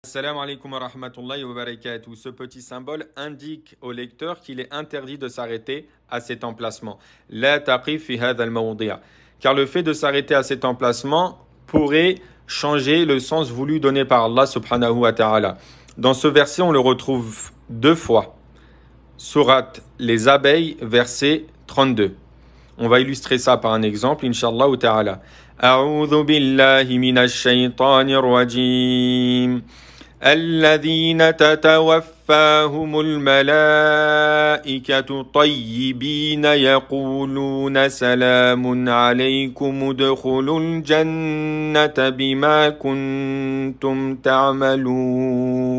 Assalamu alaikum wa rahmatullahi wa barakatuh. Ce petit symbole indique au lecteur qu'il est interdit de s'arrêter à cet emplacement. La taqif fi hadha al-mawdi'a. Car le fait de s'arrêter à cet emplacement pourrait changer le sens voulu donné par Allah subhanahu wa ta'ala. Dans ce verset, on le retrouve deux fois. Sourate Les Abeilles, verset 32. On va illustrer ça par un exemple, Inch'Allah ta'ala. A'udhu billahi minash shaytanir rajim. الذين تتوفاهم الملائكة طيبين يقولون سلام عليكم ادخلوا الجنة بما كنتم تعملون.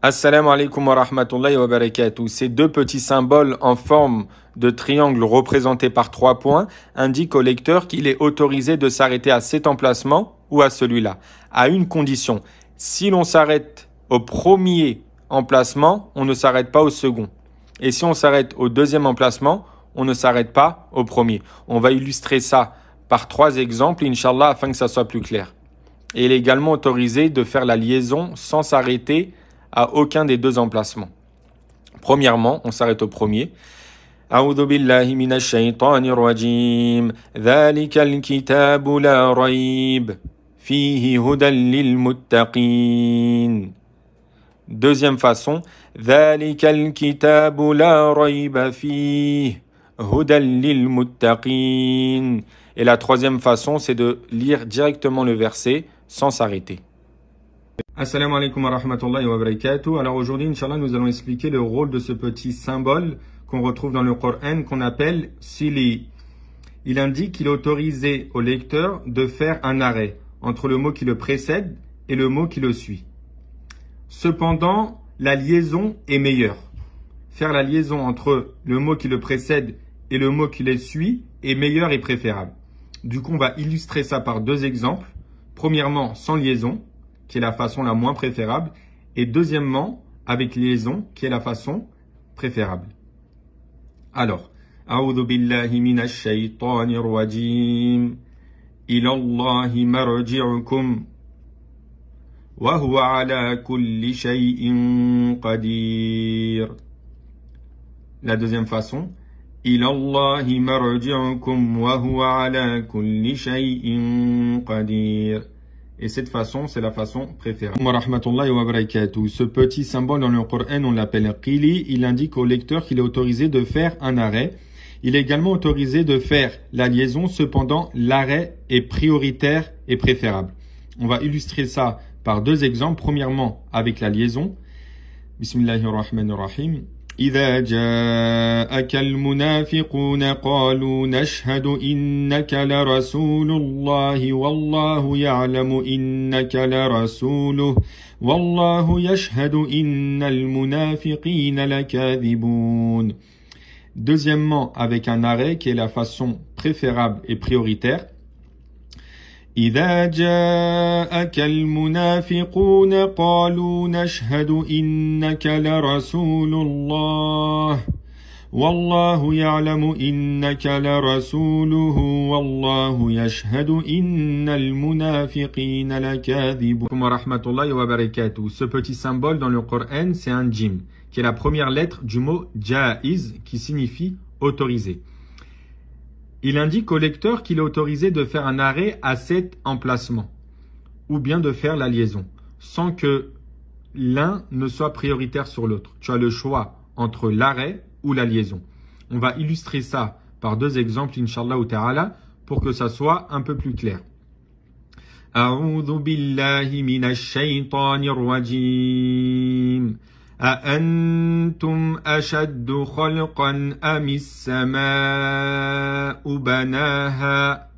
Assalamu alaikum wa rahmatullahi wa barakatuh. Ces deux petits symboles en forme de triangle représentés par 3 points indiquent au lecteur qu'il est autorisé de s'arrêter à cet emplacement ou à celui-là, à une condition. Si l'on s'arrête au premier emplacement, on ne s'arrête pas au second. Et si on s'arrête au deuxième emplacement, on ne s'arrête pas au premier. On va illustrer ça par 3 exemples, Inch'Allah, afin que ça soit plus clair. Et il est également autorisé de faire la liaison sans s'arrêter à aucun des 2 emplacements. Premièrement, on s'arrête au premier. أعوذ بالله من الشيطان الرجيم ذلك الكتاب لا ريب فيه هدى للمتقين. Deuxième façon, ذلك الكتاب لا ريب فيه هدى للمتقين. Et la troisième façon, c'est de lire directement le verset sans s'arrêter. Assalamu alaikum wa rahmatullahi wa barakatuh. Alors aujourd'hui, Inch'Allah, nous allons expliquer le rôle de ce petit symbole qu'on retrouve dans le Coran, qu'on appelle sili. Il indique qu'il est autorisé au lecteur de faire un arrêt entre le mot qui le précède et le mot qui le suit. Cependant, la liaison est meilleure. Faire la liaison entre le mot qui le précède et le mot qui le suit est meilleur et préférable. Du coup, on va illustrer ça par 2 exemples. Premièrement, sans liaison, qui est la façon la moins préférable, et deuxièmement, avec liaison, qui est la façon préférable. Alors, أعوذ بالله من الشيطان الرجيم إلى الله مرجعكم وهو على كل شيء قدير. La deuxième façon, إلى الله مرجعكم وهو على كل شيء قدير. Et cette façon, c'est la façon préférable. Wa rahmatullahi wa barakatuh. Ce petit symbole dans le Coran, on l'appelle qili. Il indique au lecteur qu'il est autorisé de faire un arrêt. Il est également autorisé de faire la liaison. Cependant, l'arrêt est prioritaire et préférable. On va illustrer ça par 2 exemples. Premièrement, avec la liaison. Bismillahirrahmanirrahim. إذا جاءك المنافقون قالوا نشهد إنك لرسول الله والله يعلم إنك لرسوله والله يشهد إن المنافقين لكاذبون. Deuxièmement, avec un arrêt qui est la façon préférable et prioritaire. إذا جاءك المنافقون قالوا نشهد إنك لرسول الله والله يعلم إنك لرسوله والله يشهد إن المنافقين لكاذبون. Wa rahmatullahi wa barakatuh. Ce petit symbole dans le Coran, c'est un jim, qui est la première lettre du mot jaiz, qui signifie autorisé. Il indique au lecteur qu'il est autorisé de faire un arrêt à cet emplacement, ou bien de faire la liaison, sans que l'un ne soit prioritaire sur l'autre. Tu as le choix entre l'arrêt ou la liaison. On va illustrer ça par 2 exemples, Inch'Allah ta'ala, pour que ça soit un peu plus clair. A'udhu billahi minash shaytanir rajim. أأنتم أشد خلقا أم السماء بناها.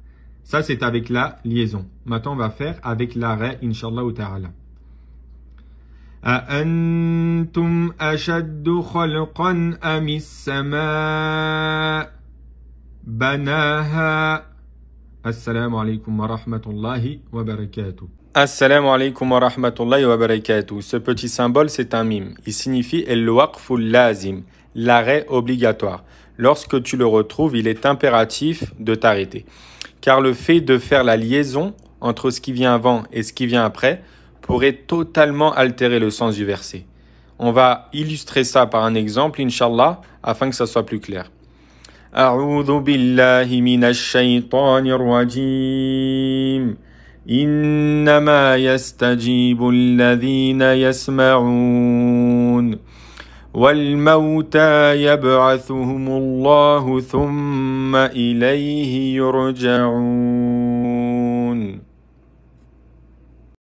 Ça, c'est avec la liaison. Maintenant, on va faire avec l'arrêt, Inch'Allah ta'ala. أأنتم أشد خلقا أم السماء بناها. Assalamu alaikum wa rahmatullahi wa barakatuh. Assalamu alaikum wa rahmatullahi wa barakatuh. Ce petit symbole, c'est un mime. Il signifie el-waqful lazim, l'arrêt obligatoire. Lorsque tu le retrouves, il est impératif de t'arrêter. Car le fait de faire la liaison entre ce qui vient avant et ce qui vient après pourrait totalement altérer le sens du verset. On va illustrer ça par un exemple, Inch'Allah, afin que ça soit plus clair. أعوذ بالله من الشيطان الرجيم إنما يستجيب الذين يسمعون والموتى يبعثهم الله ثم إليه يرجعون